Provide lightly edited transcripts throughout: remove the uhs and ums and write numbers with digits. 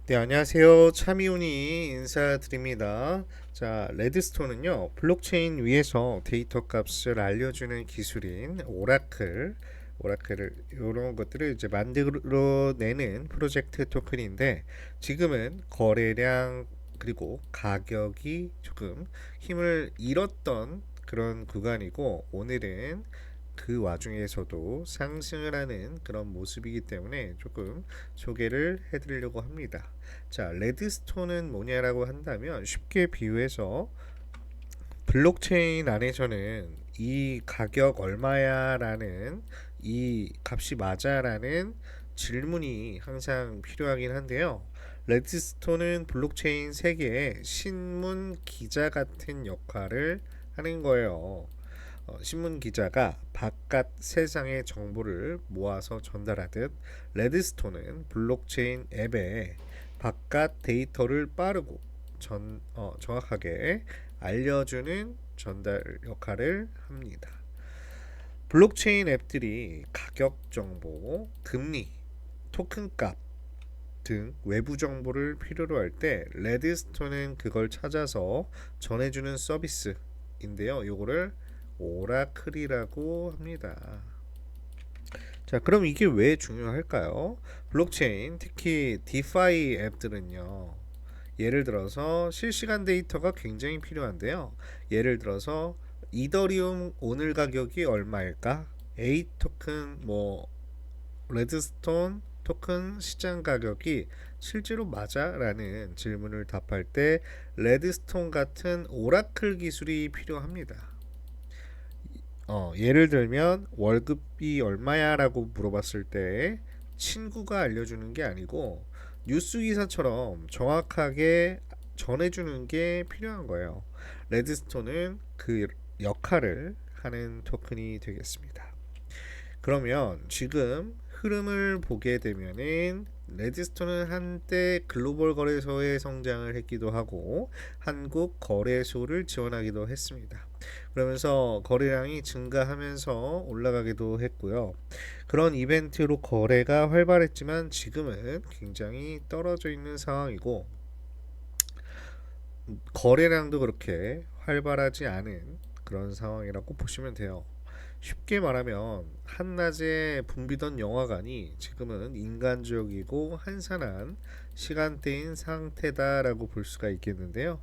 네, 안녕하세요. 차미훈이 인사드립니다. 자, 레드스톤은요, 블록체인 위에서 데이터 값을 알려주는 기술인 오라클을, 이런 것들을 이제 만들어내는 프로젝트 토큰인데, 지금은 거래량, 그리고 가격이 조금 힘을 잃었던 그런 구간이고, 오늘은 그 와중에서도 상승을 하는 그런 모습이기 때문에 조금 소개를 해드리려고 합니다. 자, 레드스톤은 뭐냐라고 한다면 쉽게 비유해서 블록체인 안에서는 이 가격 얼마야라는 이 값이 맞아라는 질문이 항상 필요하긴 한데요. 레드스톤은 블록체인 세계의 신문 기자 같은 역할을 하는 거예요. 신문 기자가 바깥 세상의 정보를 모아서 전달하듯 레드스톤은 블록체인 앱에 바깥 데이터를 빠르고 정확하게 알려주는 전달 역할을 합니다. 블록체인 앱들이 가격 정보, 금리, 토큰 값 등 외부 정보를 필요로 할 때 레드스톤은 그걸 찾아서 전해주는 서비스인데요. 요거를 오라클이라고 합니다. 자, 그럼 이게 왜 중요할까요? 블록체인, 특히 디파이 앱들은요. 예를 들어서 실시간 데이터가 굉장히 필요한데요. 예를 들어서 이더리움 오늘 가격이 얼마일까? A 토큰 레드스톤 토큰 시장 가격이 실제로 맞아? 라는 질문을 답할 때 레드스톤 같은 오라클 기술이 필요합니다. 예를 들면 월급이 얼마야 라고 물어봤을 때 친구가 알려주는 게 아니고 뉴스 기사처럼 정확하게 전해주는 게 필요한 거예요. 레드스톤은 그 역할을 하는 토큰이 되겠습니다. 그러면 지금 흐름을 보게 되면은 레드스톤은 한때 글로벌 거래소의 성장을 했기도 하고 한국 거래소를 지원하기도 했습니다. 그러면서 거래량이 증가하면서 올라가기도 했고요. 그런 이벤트로 거래가 활발했지만 지금은 굉장히 떨어져 있는 상황이고 거래량도 그렇게 활발하지 않은 그런 상황이라고 보시면 돼요. 쉽게 말하면 한낮에 붐비던 영화관이 지금은 인간적이고 한산한 시간대인 상태다라고 볼 수가 있겠는데요.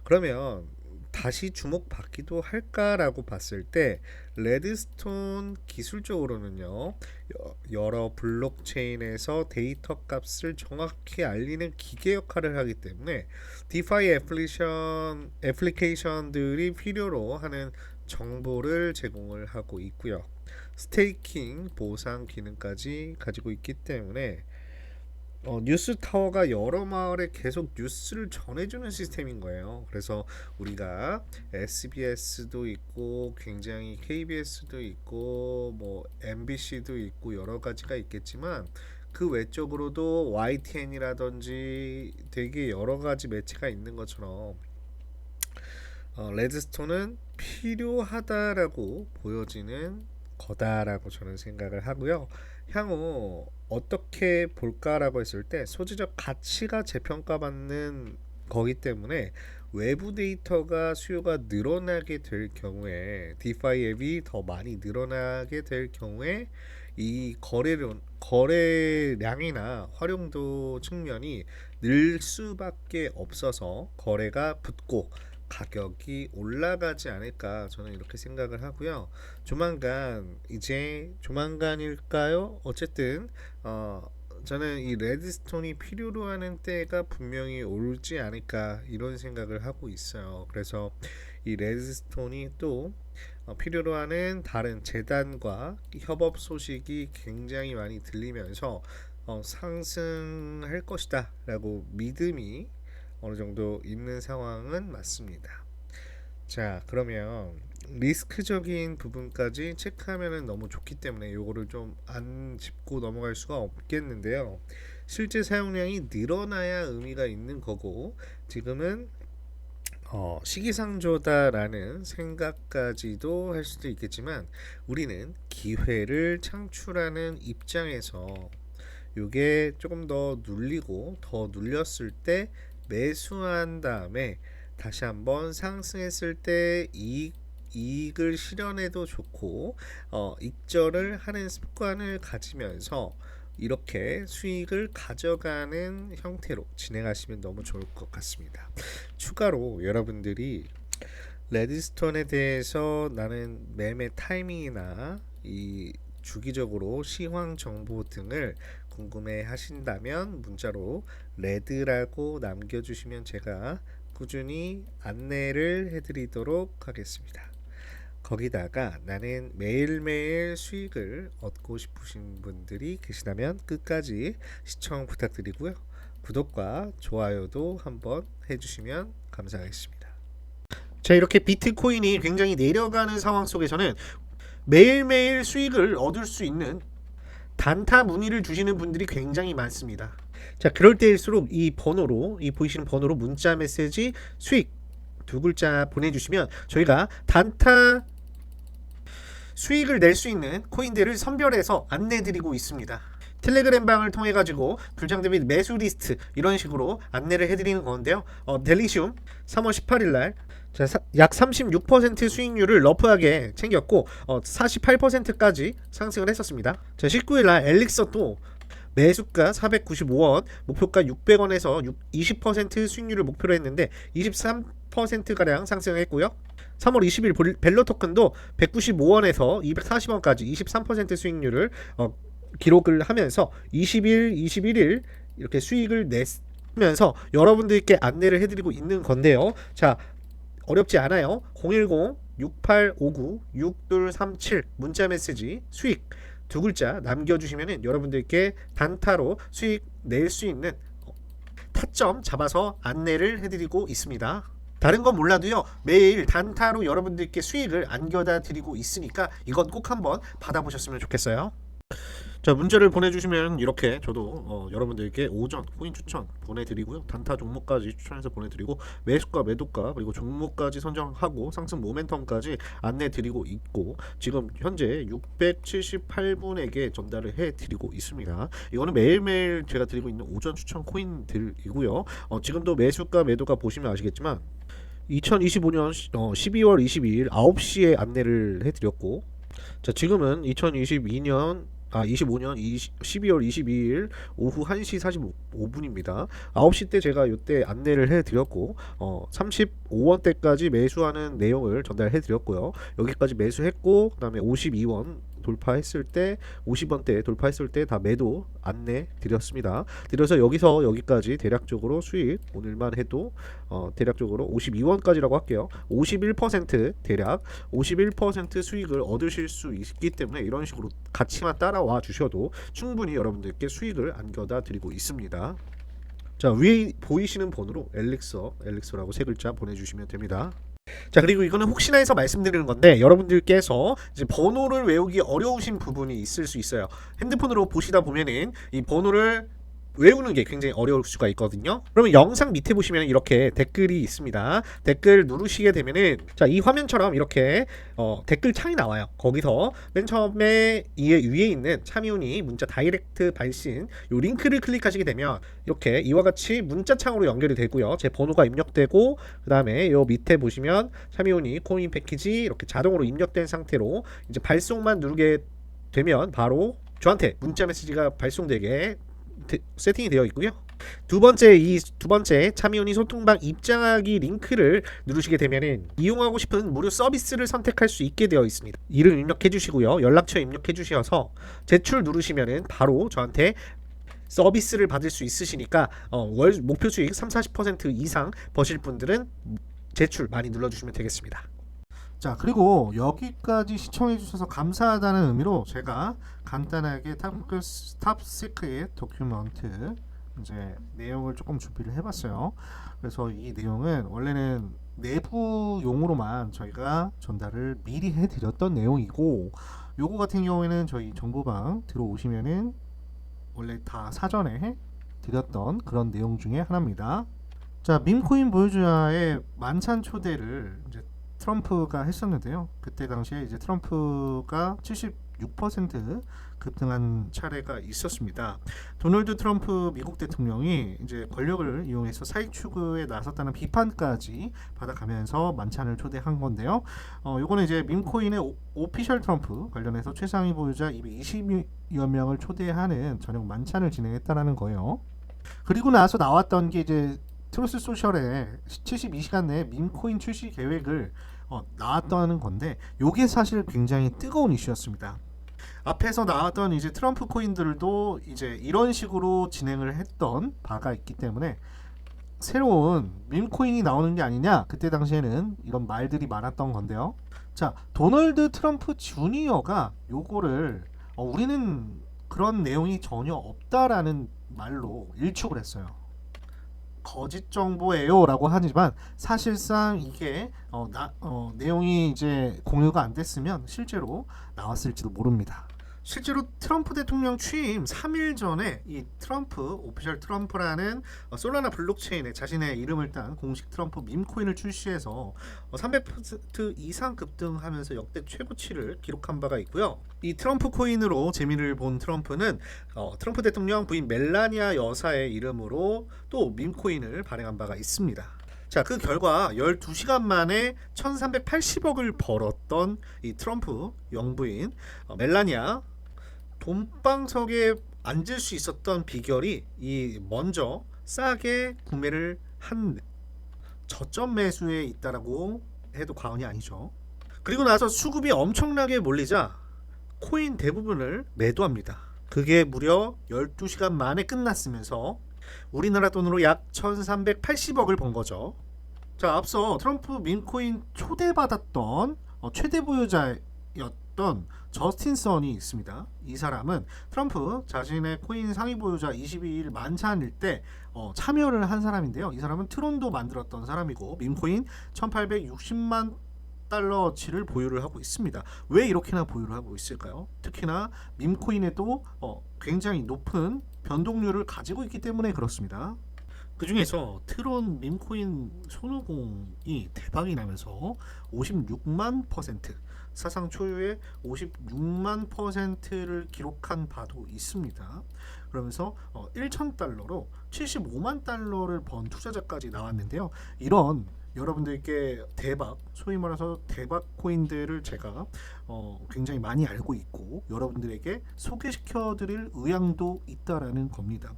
그러면 다시 주목받기도 할까라고 봤을 때 레드스톤 기술적으로는요, 여러 블록체인에서 데이터 값을 정확히 알리는 기계 역할을 하기 때문에 디파이 애플리케이션들이 필요로 하는 정보를 제공을 하고 있고요. 스테이킹 보상 기능까지 가지고 있기 때문에 뉴스 타워가 여러 마을에 계속 뉴스를 전해주는 시스템인 거예요. 그래서 우리가 SBS도 있고 굉장히 KBS도 있고 MBC도 있고 여러 가지가 있겠지만 그 외적으로도 YTN이라든지 되게 여러 가지 매체가 있는 것처럼 레드스톤은 필요하다라고 보여지는 거다라고 저는 생각을 하고요. 향후 어떻게 볼까라고 했을 때 소재적 가치가 재평가받는 거기 때문에 외부 데이터가 수요가 늘어나게 될 경우에 디파이 앱이 더 많이 늘어나게 될 경우에 이 거래량이나 활용도 측면이 늘 수밖에 없어서 거래가 붙고 가격이 올라가지 않을까 저는 이렇게 생각을 하고요. 조만간일까요? 어쨌든 저는 이 레드스톤이 필요로 하는 때가 분명히 올지 않을까 이런 생각을 하고 있어요. 그래서 이 레드스톤이 또 필요로 하는 다른 재단과 협업 소식이 굉장히 많이 들리면서 상승할 것이다 라고 믿음이 어느 정도 있는 상황은 맞습니다. 자, 그러면 리스크적인 부분까지 체크하면 너무 좋기 때문에 요거를 좀 안 짚고 넘어갈 수가 없겠는데요. 실제 사용량이 늘어나야 의미가 있는 거고 지금은 시기상조다라는 생각까지도 할 수도 있겠지만 우리는 기회를 창출하는 입장에서 이게 조금 더 눌리고 더 눌렸을 때 매수한 다음에 다시 한번 상승했을 때 이익을 실현해도 좋고 익절을 하는 습관을 가지면서 이렇게 수익을 가져가는 형태로 진행하시면 너무 좋을 것 같습니다. 추가로 여러분들이 레드스톤에 대해서 나는 매매 타이밍이나 이 주기적으로 시황 정보 등을 궁금해 하신다면 문자로 레드라고 남겨주시면 제가 꾸준히 안내를 해드리도록 하겠습니다. 거기다가 나는 매일매일 수익을 얻고 싶으신 분들이 계시다면 끝까지 시청 부탁드리고요. 구독과 좋아요도 한번 해주시면 감사하겠습니다. 자, 이렇게 비트코인이 굉장히 내려가는 상황 속에서는 매일매일 수익을 얻을 수 있는 단타 문의를 주시는 분들이 굉장히 많습니다. 자, 그럴 때일수록 이 번호로, 이 보이시는 번호로 문자 메시지 수익 두 글자 보내주시면 저희가 단타 수익을 낼 수 있는 코인들을 선별해서 안내드리고 있습니다. 텔레그램 방을 통해 가지고 불장대 및 매수 리스트 이런 식으로 안내를 해드리는 건데요. 델리슘 3월 18일 날 약 36% 수익률을 러프하게 챙겼고 48%까지 상승을 했었습니다. 자, 19일 날 엘릭서도 매수가 495원, 목표가 600원에서 20% 수익률을 목표로 했는데 23%가량 상승을 했고요. 3월 20일 벨로 토큰도 195원에서 240원까지 23% 수익률을 기록을 하면서 20일, 21일 이렇게 수익을 내면서 여러분들께 안내를 해드리고 있는 건데요. 자, 어렵지 않아요. 010-6859-6237 문자 메시지 수익 두 글자 남겨주시면 여러분들께 단타로 수익 낼 수 있는 타점 잡아서 안내를 해드리고 있습니다. 다른 건 몰라도요, 매일 단타로 여러분들께 수익을 안겨다 드리고 있으니까 이건 꼭 한번 받아보셨으면 좋겠어요. 자, 문자를 보내주시면 이렇게 저도 여러분들께 오전 코인 추천 보내드리고요, 단타 종목까지 추천해서 보내드리고 매수가 매도가 그리고 종목까지 선정하고 상승 모멘텀까지 안내드리고 있고 지금 현재 678분에게 전달을 해드리고 있습니다. 이거는 매일매일 제가 드리고 있는 오전 추천 코인들이고요. 지금도 매수가 매도가 보시면 아시겠지만 2025년 12월 22일 9시에 안내를 해드렸고, 자, 지금은 25년 12월 22일 오후 1시 45분입니다. 9시 때 제가 이때 안내를 해드렸고 35원대까지 매수하는 내용을 전달해 드렸고요. 여기까지 매수했고 그 다음에 52원 돌파했을 때 50원대 돌파했을 때 다 매도 안내 드렸습니다. 드려서 여기서 여기까지 대략적으로 수익 오늘만 해도 대략적으로 52원까지라고 할게요. 51% 대략 51% 수익을 얻으실 수 있기 때문에 이런 식으로 같이만 따라와 주셔도 충분히 여러분들께 수익을 안겨다 드리고 있습니다. 자, 위에 보이시는 번호로 엘릭서라고 세 글자 보내주시면 됩니다. 자, 그리고 이거는 혹시나 해서 말씀드리는 건데 여러분들께서 이제 번호를 외우기 어려우신 부분이 있을 수 있어요. 핸드폰으로 보시다 보면은 이 번호를 외우는 게 굉장히 어려울 수가 있거든요. 그러면 영상 밑에 보시면 이렇게 댓글이 있습니다. 댓글 누르시게 되면은 자, 이 화면처럼 이렇게 댓글 창이 나와요. 거기서 맨 처음에 위에 있는 참여운이 문자 다이렉트 발신 요 링크를 클릭하시게 되면 이렇게 이와 같이 문자 창으로 연결이 되고요. 제 번호가 입력되고 그 다음에 요 밑에 보시면 참여운이 코인 패키지 이렇게 자동으로 입력된 상태로 이제 발송만 누르게 되면 바로 저한테 문자 메시지가 발송되게 세팅이 되어 있고요. 두 번째 참여운이 소통방 입장하기 링크를 누르시게 되면은 이용하고 싶은 무료 서비스를 선택할 수 있게 되어 있습니다. 이름 입력해 주시고요, 연락처 입력해 주셔서 제출 누르시면은 바로 저한테 서비스를 받을 수 있으시니까 월 목표 수익 30-40% 이상 버실 분들은 제출 많이 눌러주시면 되겠습니다. 자, 그리고 여기까지 시청해 주셔서 감사하다는 의미로 제가 간단하게 탑시크릿 도큐먼트 이제 내용을 조금 준비를 해봤어요. 그래서 이 내용은 원래는 내부용으로만 저희가 전달을 미리 해드렸던 내용이고, 요거 같은 경우에는 저희 정보방 들어오시면은 원래 다 사전에 드렸던 그런 내용 중에 하나입니다. 자, 밈코인 보여주야의 만찬 초대를 이제 트럼프가 했었는데요. 그때 당시에 이제 트럼프가 56% 급등한 차례가 있었습니다. 도널드 트럼프 미국 대통령이 이제 권력을 이용해서 사익 추구에 나섰다는 비판까지 받아가면서 만찬을 초대한 건데요. 요거는 이제 밈코인의 오피셜 트럼프 관련해서 최상위 보유자 220여 명을 초대하는 저녁 만찬을 진행했다라는 거예요. 그리고 나서 나왔던 게 이제 트루스 소셜에 72시간 내에 밈코인 출시 계획을 나왔다는 건데, 요게 사실 굉장히 뜨거운 이슈였습니다. 앞에서 나왔던 이제 트럼프 코인들도 이제 이런 식으로 진행을 했던 바가 있기 때문에 새로운 밈코인이 나오는 게 아니냐, 그때 당시에는 이런 말들이 많았던 건데요. 자, 도널드 트럼프 주니어가 요거를 우리는 그런 내용이 전혀 없다라는 말로 일축을 했어요. 거짓 정보예요 라고 하지만 사실상 이게 내용이 이제 공유가 안 됐으면 실제로 나왔을지도 모릅니다. 실제로 트럼프 대통령 취임 3일 전에 이 트럼프 오피셜 트럼프라는 솔라나 블록체인에 자신의 이름을 딴 공식 트럼프 밈코인을 출시해서 300% 이상 급등하면서 역대 최고치를 기록한 바가 있고요. 이 트럼프 코인으로 재미를 본 트럼프는 트럼프 대통령 부인 멜라니아 여사의 이름으로 또 밈코인을 발행한 바가 있습니다. 자, 그 결과 12시간 만에 1380억을 벌었던 이 트럼프 영부인 멜라니아, 돈방석에 앉을 수 있었던 비결이 이 먼저 싸게 구매를 한 저점 매수에 있다라고 해도 과언이 아니죠. 그리고 나서 수급이 엄청나게 몰리자 코인 대부분을 매도합니다. 그게 무려 12시간 만에 끝났으면서 우리나라 돈으로 약 1380억을 번 거죠. 자, 앞서 트럼프 밈코인 초대받았던 최대 보유자였던 저스틴 선이 있습니다. 이 사람은 트럼프 자신의 코인 상위 보유자 22일 만찬일 때 참여를 한 사람인데요. 이 사람은 트론도 만들었던 사람이고 밈코인 1860만 달러치를 보유를 하고 있습니다. 왜 이렇게나 보유를 하고 있을까요? 특히나 밈코인에도 굉장히 높은 변동률을 가지고 있기 때문에 그렇습니다. 그 중에서 트론 밈코인 손오공이 대박이 나면서 56만 %, 사상 초유의 56만 %를 기록한 바도 있습니다. 그러면서 1,000달러로 75만 달러를 번 투자자까지 나왔는데요. 이런 여러분들께 대박, 소위 말해서 대박 코인들을 제가 굉장히 많이 알고 있고 여러분들에게 소개시켜 드릴 의향도 있다라는 겁니다.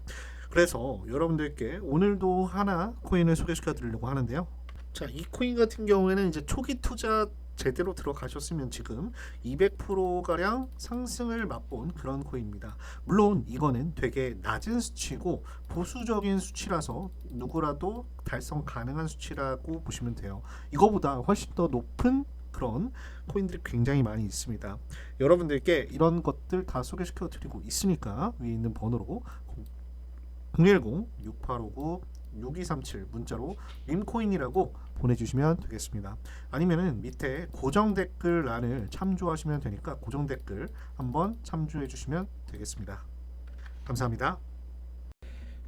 그래서 여러분들께 오늘도 하나 코인을 소개시켜 드리려고 하는데요. 자, 이 코인 같은 경우에는 이제 초기 투자 제대로 들어가셨으면 지금 200%가량 상승을 맛본 그런 코인입니다. 물론 이거는 되게 낮은 수치고 보수적인 수치라서 누구라도 달성 가능한 수치라고 보시면 돼요. 이거보다 훨씬 더 높은 그런 코인들이 굉장히 많이 있습니다. 여러분들께 이런 것들 다 소개시켜 드리고 있으니까 위에 있는 번호로 010-6859-6237 문자로 밈코인이라고 보내주시면 되겠습니다. 아니면은 밑에 고정 댓글란을 참조하시면 되니까 고정 댓글 한번 참조해 주시면 되겠습니다. 감사합니다.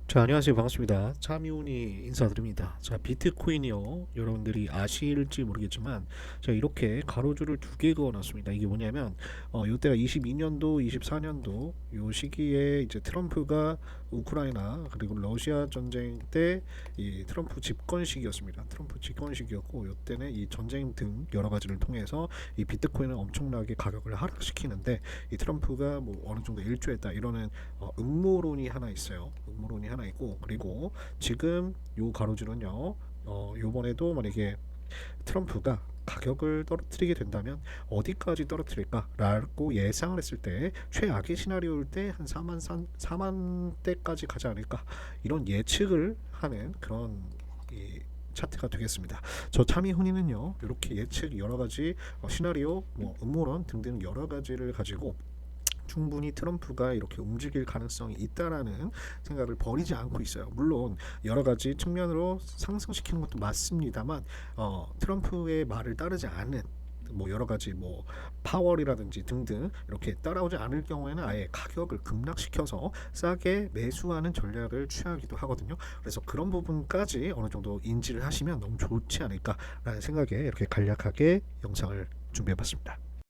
자, 안녕하세요. 반갑습니다. 차미훈이 인사드립니다. 자, 비트코인이요. 여러분들이 아실지 모르겠지만 제가 이렇게 가로줄을 두 개 그어놨습니다. 이게 뭐냐면 이때가 22년도, 24년도 요 시기에 이제 트럼프가 우크라이나 그리고 러시아 전쟁 때 이 트럼프 집권 시기였습니다. 트럼프 집권 시기였고 이때는 이 전쟁 등 여러 가지를 통해서 이 비트코인을 엄청나게 가격을 하락시키는데 이 트럼프가 뭐 어느 정도 일조했다 이러는 음모론이 하나 있어요. 음모론이 하나 있고, 그리고 지금 요 가로줄은요 요번에도 만약에 트럼프가 가격을 떨어뜨리게 된다면 어디까지 떨어뜨릴까라고 예상을 했을 때 최악의 시나리오일 때 한 4만대까지 가지 않을까, 이런 예측을 하는 그런 이 차트가 되겠습니다. 저 차미훈이는요 이렇게 예측 여러 가지 시나리오, 뭐 음모론 등등 여러 가지를 가지고 충분히 트럼프가 이렇게 움직일 가능성이 있다라는 생각을 버리지 않고 있어요. 물론 여러 가지 측면으로 상승시키는 것도 맞습니다만 트럼프의 말을 따르지 않는 뭐 여러 가지 뭐 파월이라든지 등등 이렇게 따라오지 않을 경우에는 아예 가격을 급락시켜서 싸게 매수하는 전략을 취하기도 하거든요. 그래서 그런 부분까지 어느 정도 인지를 하시면 너무 좋지 않을까라는 생각에 이렇게 간략하게 영상을 준비해봤습니다.